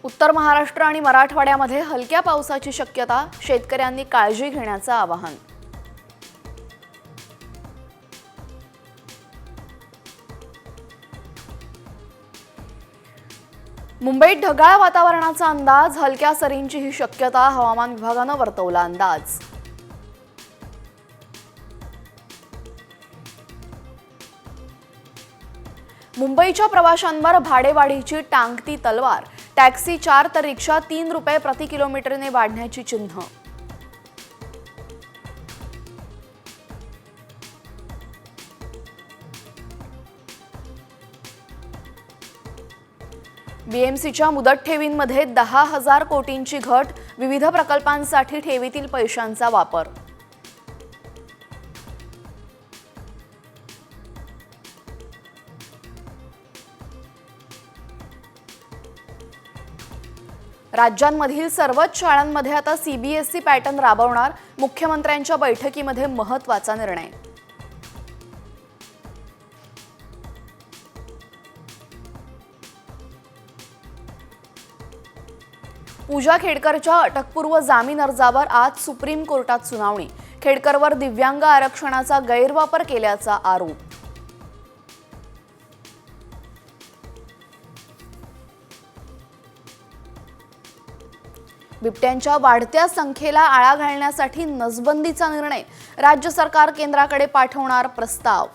उत्तर महाराष्ट्र आणि मराठवाड्यामध्ये हलक्या पावसाची शक्यता, शेतकऱ्यांनी काळजी घेण्याचं आवाहन. मुंबईत ढगाळ वातावरणाचा अंदाज, हलक्या सरींची ही शक्यता, हवामान विभागानं वर्तवला अंदाज. मुंबईच्या प्रवाशांवर भाडेवाढीची टांगती तलवार, टॅक्सी 4 तर रिक्षा 3 रुपये प्रति किलोमीटरने वाढण्याची चिन्ह. बीएमसीच्या मुदत ठेवींमध्ये 10,000 कोटींची घट, विविध प्रकल्पांसाठी ठेवीतील पैशांचा वापर. राज्यांमधील सर्वच शाळांमध्ये आता सीबीएसई पॅटर्न राबवणार, मुख्यमंत्र्यांच्या बैठकीमध्ये महत्त्वाचा निर्णय. पूजा खेडकरच्या अटकपूर्व जामीन अर्जावर आज सुप्रीम कोर्टात सुनावणी, खेडकरवर दिव्यांग आरक्षणाचा गैरवापर केल्याचा आरोप. बिबट्यांच्या वाढत्या संख्येला आळा घालण्यासाठी नसबंदीचा निर्णय, राज्य सरकार केंद्राकडे पाठवणार प्रस्ताव.